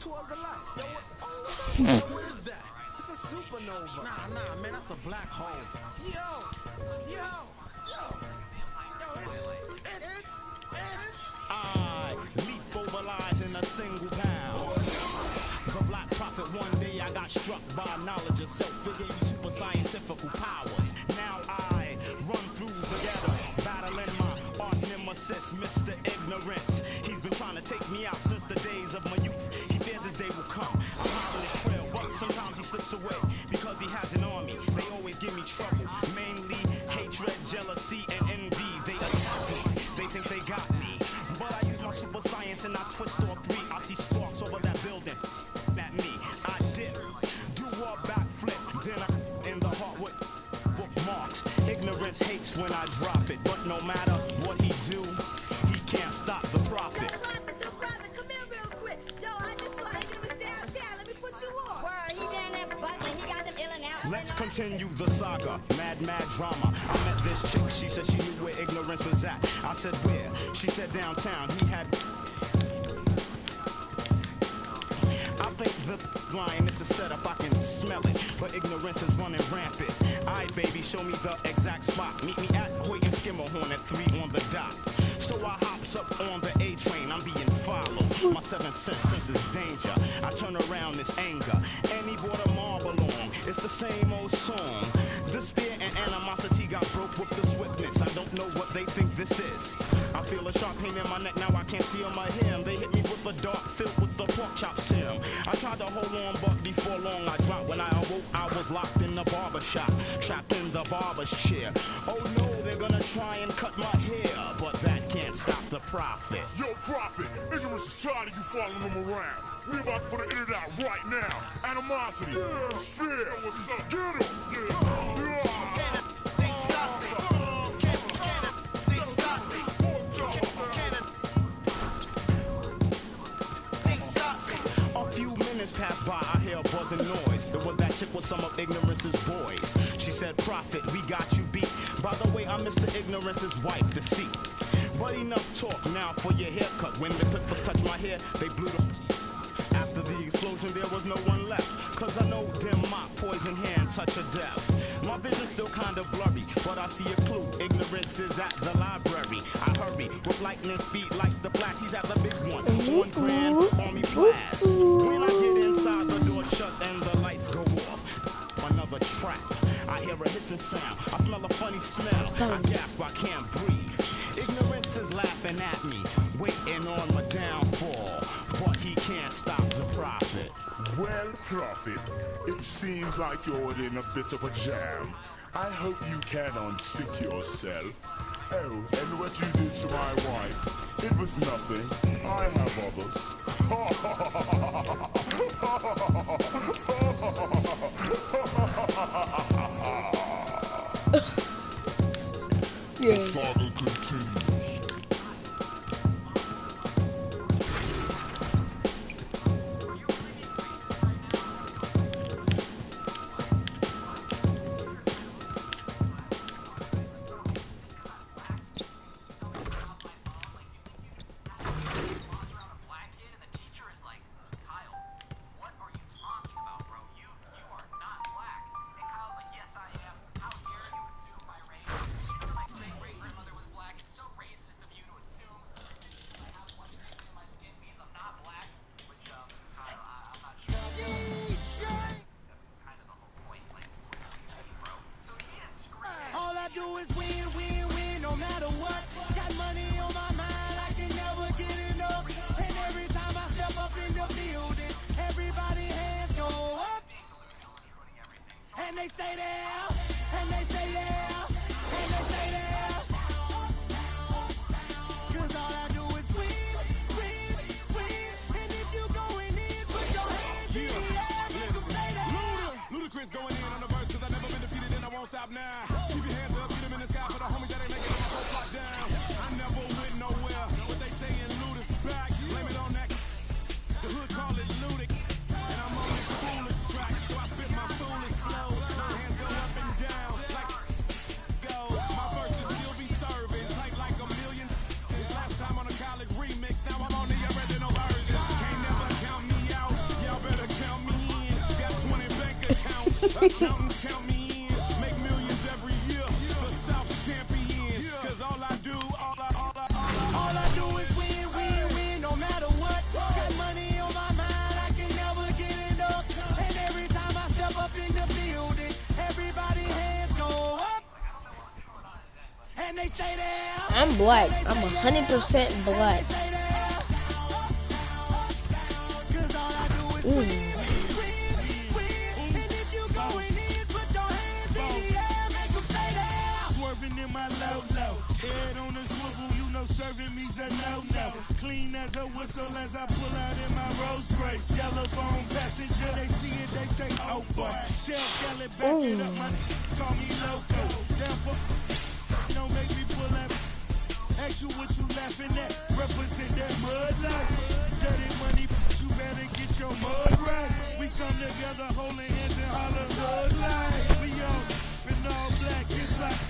towards the light. Yo, what is that? It's a supernova. Nah, man, that's a black hole. Yo, it's I leap over lies in a single pound. The Black Prophet, one day I got struck by knowledge of self. It gave me super scientific powers. Now I run through the ghetto, battling my arch nemesis, Mr. Ignorance. He's been trying to take me out since the days of my youth. He feared this day will come. I'm hot on his trail, but sometimes he slips away because he has an army. They always give me trouble, mainly hatred, jealousy, and envy. They attack me. They think they got me, but I use my super science and I twist all three. I see sparks over that building. At me, I dip, do a backflip, then I in the heart with bookmarks. Ignorance hates when I drop it, but no matter what he do, he can't stop the prophet. Yo, Prophet, come here real quick. Yo, I just saw Ignorance downtown. Let me put you on. Word, he down there bugging. He got them ill and out. Let's continue the saga, mad drama. I met this chick, she said she knew where Ignorance was at. I said where? She said downtown. He had... I think the line is a setup, I can smell it, but Ignorance is running rampant. Aight, baby, show me the exact spot. Meet me at Hoyt and Skimmerhorn at 3 on the dot. So I hops up on the A train, I'm being followed. My seventh sense is danger. I turn around this anger, and he brought a marble along. It's the same old song. Despair and animosity got broke with the swiftness. I don't know what they think this is. I feel a sharp pain in my neck, now I can't see on my hem. They hit me with a dart filled with the pork chop serum. I tried to hold on, but before long I dropped. When I awoke, I was locked in the barber shop, trapped in the barber's chair. Oh no, they're gonna try and cut my hair, but that can't stop the prophet. Yo, Prophet, Ignorance is tired of you following him around. We about to put an internet out right now. Animosity, Sphere, what's up? Get him! Passed by, I hear a buzzing noise. It was that chick with some of Ignorance's boys. She said, Prophet, we got you beat. By the way, I'm Mr. Ignorance's wife, deceit. But enough talk now for your haircut. When the clippers touched my hair, they blew the... After the explosion, there was no one left. Cause I know dim mock, poison hand, touch of death. My vision's still kind of blurry, but I see a clue. Ignorance is at the library. I hurry with lightning speed like the Flash. He's at the big one, on Grand Army Blast. When I get inside, the door shut and the lights go off. Another trap. I hear a hissing sound. I smell a funny smell. I gasp, I can't breathe. Ignorance is laughing at me, waiting on my downfall. But he can't stop the prophet. Well, Prophet, it seems like you're in a bit of a jam. I hope you can unstick yourself. Oh, and what you did to my wife, it was nothing. I have others. Yeah. The saga continues. And they stay there, and they stay there, and they stay there. Cause all I do is win. And if you going in, put your hands in the air, make them stay there. Ludacris going in on the verse, cause I never been defeated and I won't stop now. Keep your hands up, get them in the sky for the homies that ain't making it on my first lock down. I never went nowhere, what they saying Luda's back, blame it on that. The hood call it Ludic, and I'm on this foolish track, so I spit my foolish flow. My hands go up and Accountants count me in, make millions every year. The South champion, cause all I do is win, win, win, no matter what. Got money on my mind, I can never get enough. And every time I step up in the building, everybody hands go up. And they stay there. I'm black. I'm 100% black. Ooh. In my low, head on the swivel, you know serving me's a no-no. Clean as a whistle as I pull out in my Rolls Royce. Yellow bone passenger, they see it, they say, oh boy. Shell Kelly, back it up, my call me loco. Therefore, don't make me pull that. Ask you what you laughing at, represent that mud life. Dirty money, you better get your mud right. We come together holding hands and holler mud life. We all been all black, it's like.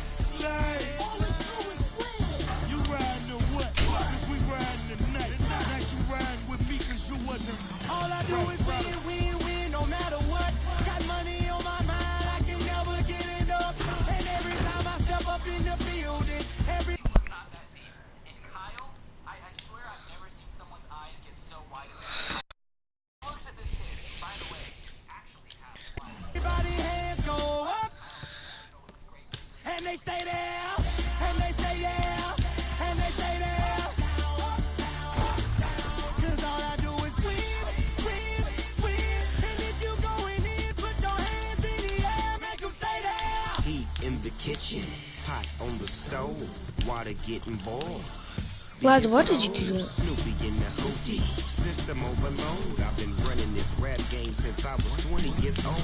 You riding or what? Cause we riding tonight. Now you riding with me cause you wasn't. All I do is win, win, win, no matter what. Got money on my mind, I can never get enough. And every time I step up in the building, every. Not that deep. And Kyle, I swear I've never seen someone's eyes get so wide as that. Looks at this kid, by the way, actually have one. Everybody hands go up. And they stay there, and they say yeah, and they stay there. Cause all I do is win, win, win. And if you going in, put your hands in the air, make them stay there. Heat in the kitchen, pot on the stove, water getting boiled. Lads, why did you do that? Snoopy in the hootie, system overload. I've been running this rap game since I was 20 years old.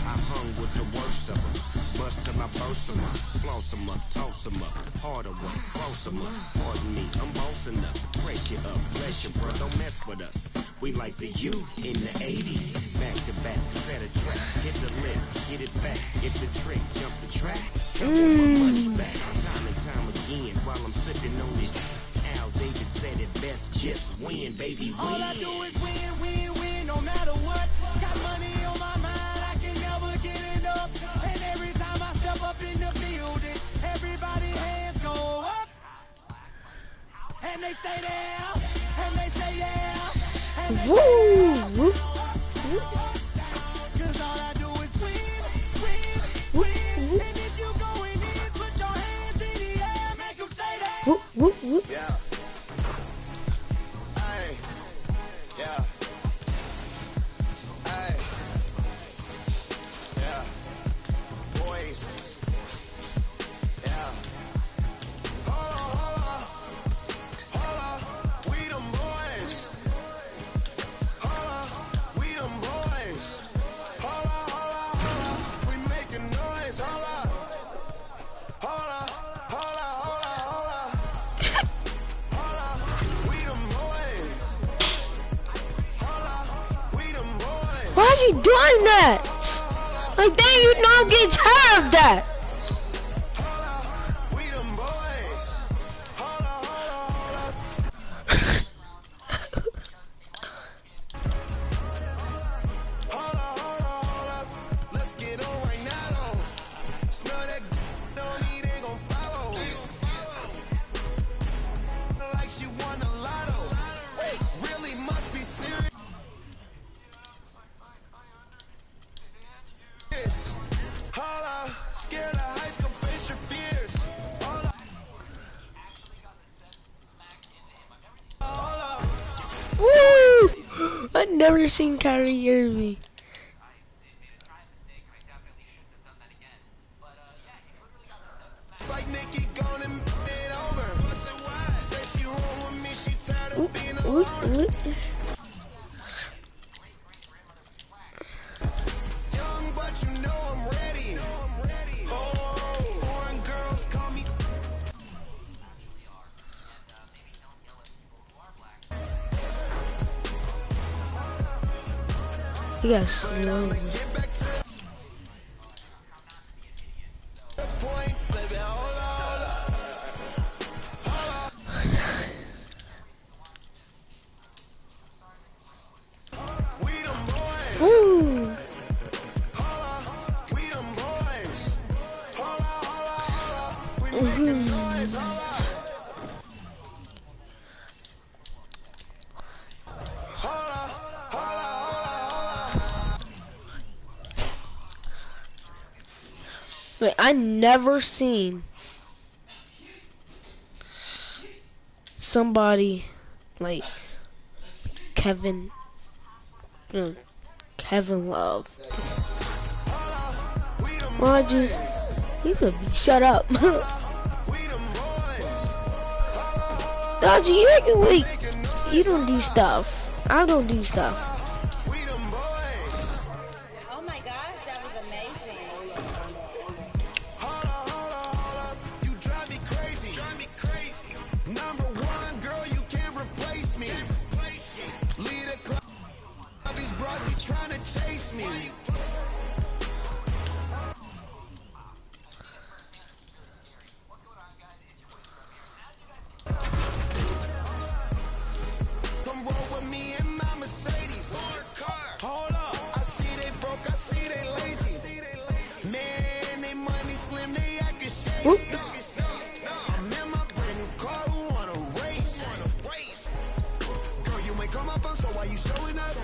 I hung with the worst of them, bust till I burst them up, floss them up, toss them up, harder work, close them up. Pardon me, I'm bossing up, pressure up, bless you, bro, don't mess with us. We like the youth in the 80s, back to back, set a track, hit the lift, get it back, hit the trick, jump the track, jump on my money back, time and time again, while I'm sipping on this. David said it best, just win, baby, win. All I do is win, win, win, no matter what. Got money on my mind, I can never get enough. And every time I step up in the building, everybody hands go up. And they stay there, and they say yeah. And they Woo! cause all I do is win, win, win. And if you going in, put your hands in the air, make them stay there. Whoop, whoop, whoop. Yeah. Ay. Yeah. Ay. Yeah. Boys. Yeah. Hold on. We them boys. Hold on. We them boys. Hold on. We making noise. Hold on. Why is he doing that? Like, dang, you know I'm getting tired of that. We them boys. Hold up. Let's get on right now. Smell that on me, they gon' follow. Like she won a lotto. Really must be serious. Holla, scared of heights, come face your fears. Woo! I've never seen Kyrie Irving. It's like Nikki gone and it over. Say she wrong with me, she tired of being alone. Young, but you know I'm ready. Oh, foreign girls call me. You guys slow. Get back to the point, baby. Hold on. We them boys. Woo! Wait, I never seen somebody like Kevin Love. Why'd you could be shut up. Dodgy, you acting like you don't do stuff. I don't do stuff. Oh my gosh, that was amazing. You drive me crazy. Number one, girl, you can't replace me. Lead a club, these bros be trying to chase me. Come roll with me in my Mercedes. Hold up, I see they broke, I see they lazy. Man, they money slim, they acting shady. I'm in my brand new car, who wanna race? Girl, you ain't come up, so why you showing up?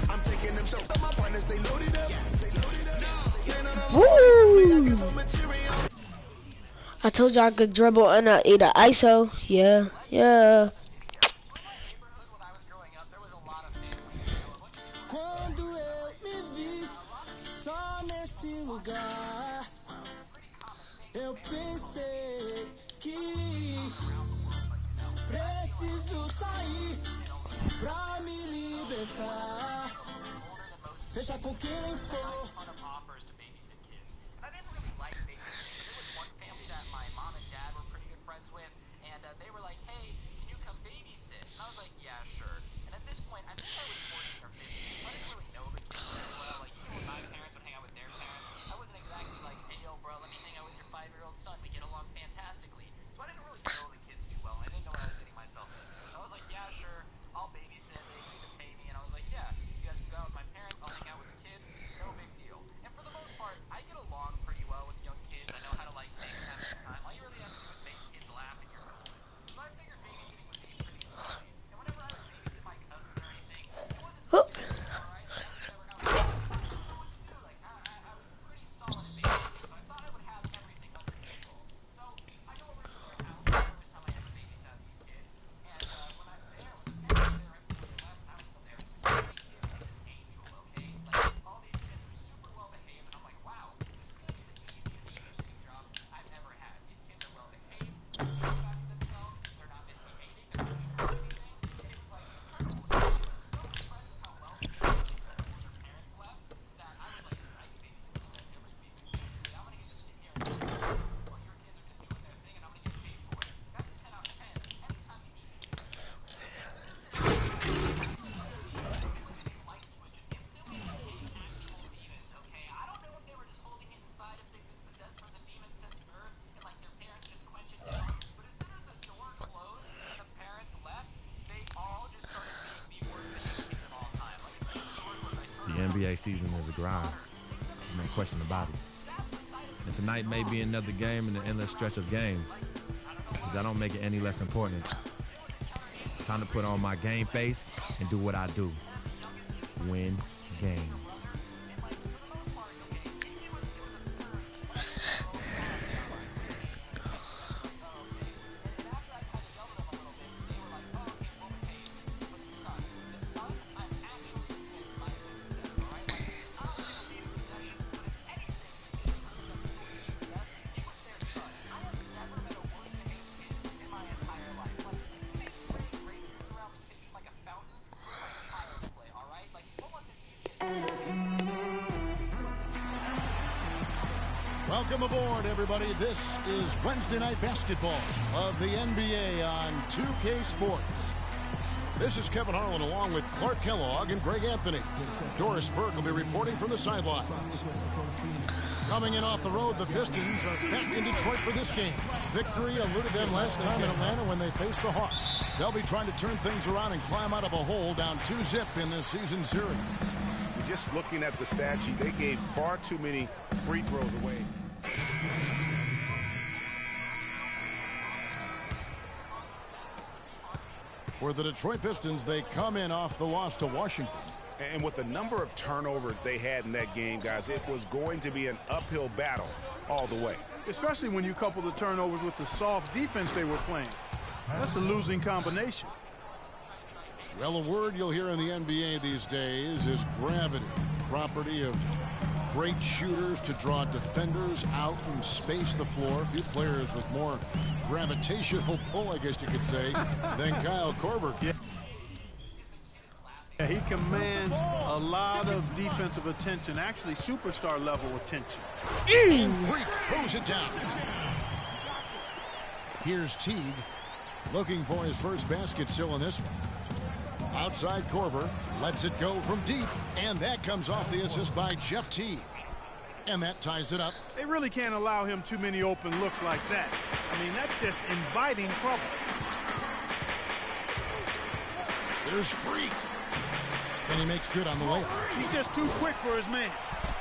I'm taking them shows, my partners, they loaded up. I told you I could dribble and eat an ISO. Yeah, yeah. Quando eu me vi só nesse lugar, eu pensei que preciso sair pra me libertar. Seja com quem for. Offers to babysit kids. And I didn't really like babysitting, but there was one family that my mom and dad were pretty good friends with, and they were like, hey, can you come babysit? And I was like, yeah, sure. And at this point, I think I was 14 or 15, so I didn't really know the kids very well. Like, even when my parents would hang out with their parents, I wasn't exactly like, hey, yo, bro, let me hang out with your 5-year-old son. We get along fantastically. So I didn't really know the kids too well, and I didn't know what I was getting myself into. So I was like, yeah, sure, I'll babysit. They agreed to pay me, and I was like, yeah, you guys can go out with my parents. I'll hang out with the kids. No big deal. And for the most part, I get along pretty well with young kids. I know how to, like, make them have a good time. All you really have to do is make kids laugh, and you're golden. So I figured babysitting would be pretty easy. And whenever I would babysit my cousins or anything, it wasn't too difficult, all right? Like, I was never out there. I didn't know what to do. Like, I was pretty solid at babysitting, so I thought I would have everything under control. So I go over to their house the first time I ever babysat these kids, and when I'm there, when the parents were there right before they left, and I was still there, every kid was an angel, okay? Like, all these kids are super well behaved, and I'm like, wow, this is gonna be the easiest babysitting job I've ever had. These kids are well behaved, they're looking after themselves, they're not misbehaving, they're not shooting anything, and it was like incredible. I was so impressed with how well behaved these kids were before their parents left that I was like, dude, I can babysit these guys every week. Basically, I'm gonna get to sit here and watch you while your kids are just doing their thing, and I'm gonna get paid for it. That's a 10 out of 10 anytime you need me. So as soon as they're light switch and instantly became actual demons, okay? I don't know if they were just holding it inside, if they've been possessed from the demon since birth, and like their parents just quench it down, but as soon as the door closed and the parents left, they all just started being the worst behaved kids of all time. Like as soon as the door closed, I turned The NBA season is a grind. No question about it. And tonight may be another game in the endless stretch of games. But that don't make it any less important. Time to put on my game face and do what I do. Win games. Welcome aboard, everybody. This is Wednesday Night Basketball of the NBA on 2K Sports. This is Kevin Harlan along with Clark Kellogg and Greg Anthony. Doris Burke will be reporting from the sidelines. Coming in off the road, the Pistons are back in Detroit for this game. Victory eluded them last time in Atlanta when they faced the Hawks. They'll be trying to turn things around and climb out of a hole down 2-0 in this season series. Just looking at the stat sheet, they gave far too many free throws away. For the Detroit Pistons, they come in off the loss to Washington. And with the number of turnovers they had in that game, guys, it was going to be an uphill battle all the way. Especially when you couple the turnovers with the soft defense they were playing. That's a losing combination. Well, a word you'll hear in the NBA these days is gravity. Property of great shooters to draw defenders out and space the floor. A few players with more gravitational pull, I guess you could say, than Kyle Korver. Yeah, he commands a lot of defensive attention, actually superstar level attention. And Freak throws it down. Here's Teague looking for his first basket still in this one. Outside Korver lets it go from deep, and that comes off the assist by Jeff Teague. And that ties it up. They really can't allow him too many open looks like that. I mean, that's just inviting trouble. There's Freak. And he makes good on the layup. He's just too quick for his man.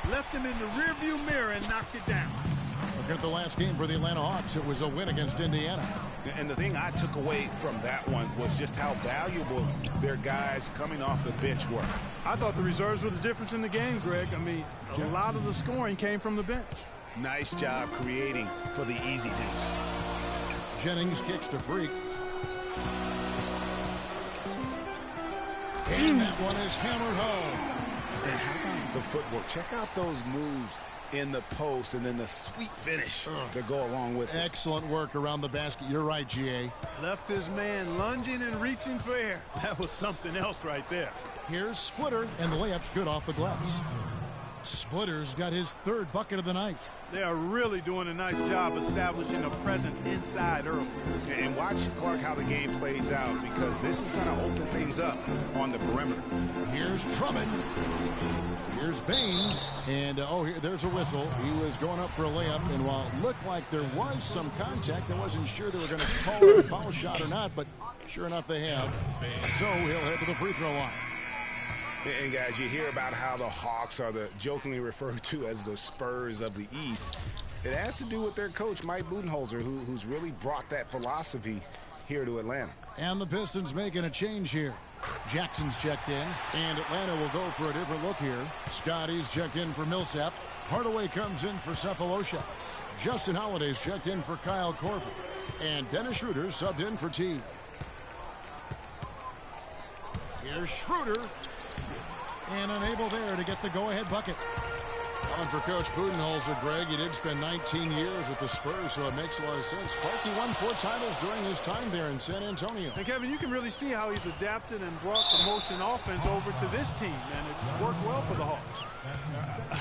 Left him in the rearview mirror and knocked it down. Look at the last game for the Atlanta Hawks. It was a win against Indiana. And the thing I took away from that one was just how valuable their guys coming off the bench were. I thought the reserves were the difference in the game, Greg. I mean, a lot of the scoring came from the bench. Nice job creating for the easy deuce. Jennings kicks to Freak. And that one is hammered home. And how about the footwork? Check out those moves in the post and then the sweet finish to go along with it. Excellent work around the basket. You're right, GA. Left his man lunging and reaching for air. That was something else right there. Here's Splitter, and the layup's good off the glass. Splitter's got his third bucket of the night. They are really doing a nice job establishing a presence inside early. And watch, Clark, how the game plays out, because this is going to open things up on the perimeter. Here's Drummond. Here's Baines. And, there's a whistle. He was going up for a layup, and while it looked like there was some contact, I wasn't sure they were going to call it a foul shot or not, but sure enough they have. So he'll head to the free throw line. And guys, you hear about how the Hawks are the jokingly referred to as the Spurs of the East. It has to do with their coach, Mike Budenholzer, who's really brought that philosophy here to Atlanta. And the Pistons making a change here. Jackson's checked in, and Atlanta will go for a different look here. Scotty's checked in for Millsap. Hardaway comes in for Cephalosha. Justin Holiday's checked in for Kyle Korver. And Dennis Schroeder subbed in for Teague. Here's Schroeder. And unable there to get the go-ahead bucket. On for Coach Budenholzer, Greg. He did spend 19 years with the Spurs, so it makes a lot of sense. Clark, he won 4 titles during his time there in San Antonio. And, Kevin, you can really see how he's adapted and brought the motion offense over to this team, and it's worked well for the Hawks.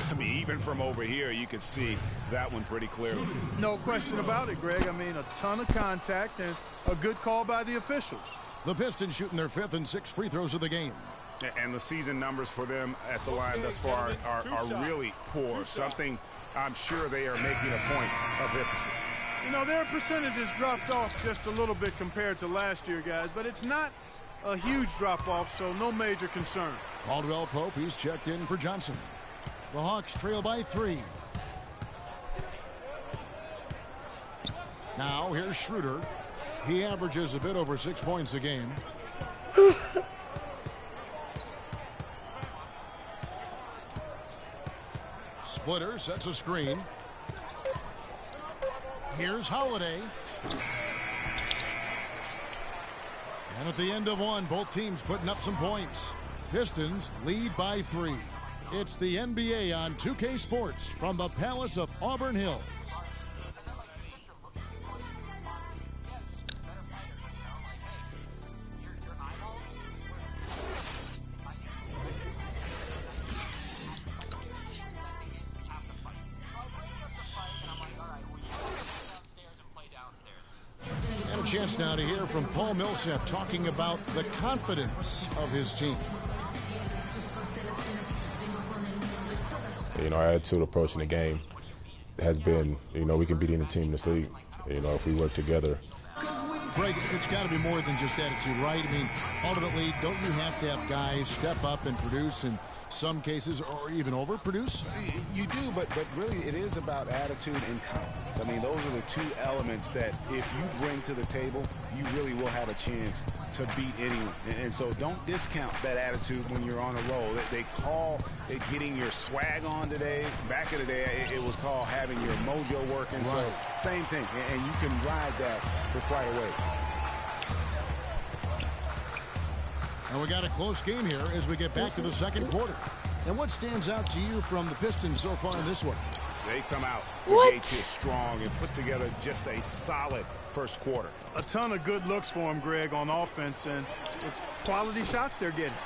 I mean, even from over here, you could see that one pretty clearly. No question about it, Greg. I mean, a ton of contact and a good call by the officials. The Pistons shooting their 5th and 6th free throws of the game. And the season numbers for them at the line thus far are really poor. Something I'm sure they are making a point of emphasis. You know, their percentages dropped off just a little bit compared to last year, guys, but it's not a huge drop-off, so no major concern. Caldwell Pope, he's checked in for Johnson. The Hawks trail by 3. Now here's Schroeder. He averages a bit over 6 points a game. Splitter sets a screen. Here's Holiday. And at the end of one, both teams putting up some points. Pistons lead by 3. It's the NBA on 2K Sports from the Palace of Auburn Hills. Chance now to hear from Paul Millsap talking about the confidence of his team. You know, our attitude approaching the game has been, we can beat any team in this league, if we work together. Greg, it's got to be more than just attitude, right? I mean, ultimately, don't you have to have guys step up and produce? And some cases, or even overproduce? You do, but really it is about attitude and confidence. I mean, those are the two elements that if you bring to the table, you really will have a chance to beat anyone. And so don't discount that attitude when you're on a roll. They call it getting your swag on today. Back in the day, it was called having your mojo working. Right. So same thing, and you can ride that for quite a way. And we got a close game here as we get back to the second quarter. And what stands out to you from the Pistons so far in this one? They come out the gate here strong and put together just a solid first quarter. A ton of good looks for him, Greg, on offense, and it's quality shots they're getting.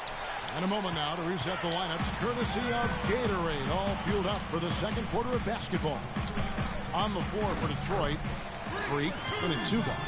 And a moment now to reset the lineups, courtesy of Gatorade, all fueled up for the second quarter of basketball. On the floor for Detroit, Freak in a two-guard.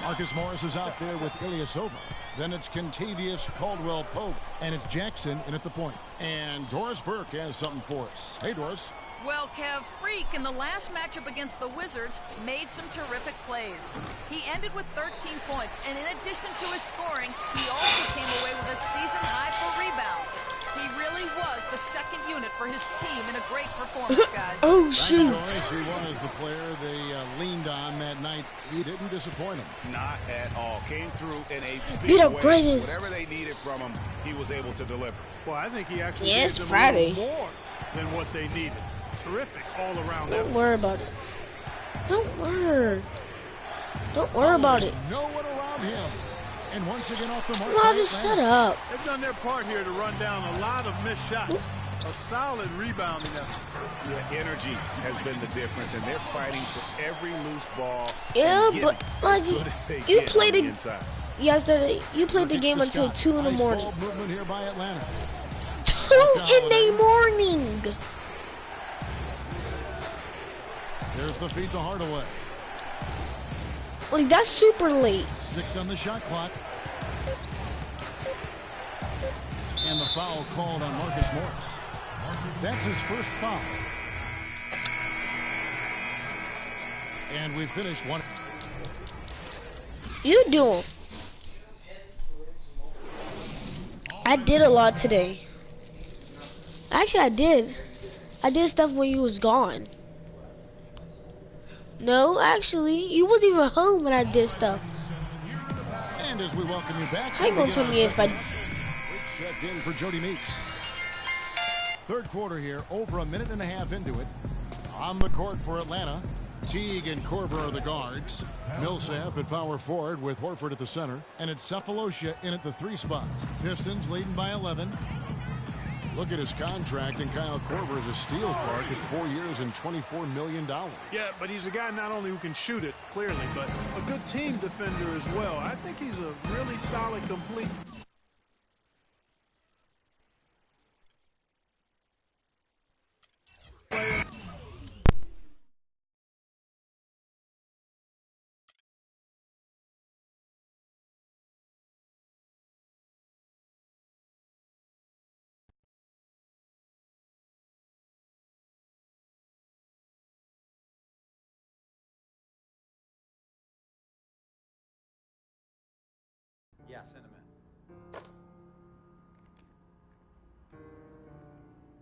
Marcus Morris is out there with Ilyasova. Then it's Contavious Caldwell-Pope, and it's Jackson in at the point. And Doris Burke has something for us. Hey, Doris. Well, Kev, Freak in the last matchup against the Wizards made some terrific plays. He ended with 13 points, and in addition to his scoring, he also came away with a season high for rebounds. He really was the second unit for his team in a great performance, guys. Oh, shoot. He was the player they leaned on that night. He didn't disappoint him. Not at all. Came through in a Beat big up way. greatest. Whatever they needed from him, he was able to deliver. Well, I think he actually Yes, gave them Friday. a little more than what they needed. Terrific all-around effort. Don't worry about it. Don't worry. Don't worry about it. No one around him. And once again off the mark. Come on, just shut up. They've done their part here to run down a lot of missed shots. A solid rebounding effort. Yeah, energy has been the difference, and they're fighting for every loose ball. Yeah, but you played it yesterday. You played the game until 2 in the morning. Movement here by Atlanta. 2 in the morning. There's the feed to Hardaway. Like, that's super late. 6 on the shot clock. And the foul called on Marcus Morris. That's his first foul. And we finished one. You do. I did a lot today. Actually, I did. I did stuff when you was gone. No, actually, you wasn't even home when I did stuff. And as we welcome you back, how you gonna tell me if I checked in for Jody Meeks. Third quarter here, over a minute and a half into it. On the court for Atlanta, Teague and Korver are the guards. Millsap at power forward with Horford at the center. And it's Cephalosha in at the 3 spot. Pistons leading by 11. Look at his contract, and Kyle Korver is a steal Clark at 4 years and $24 million. Yeah, but he's a guy not only who can shoot it, clearly, but a good team defender as well. I think he's a really solid, complete player. Yeah, send him in.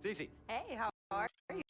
Cece. Hey, how are you?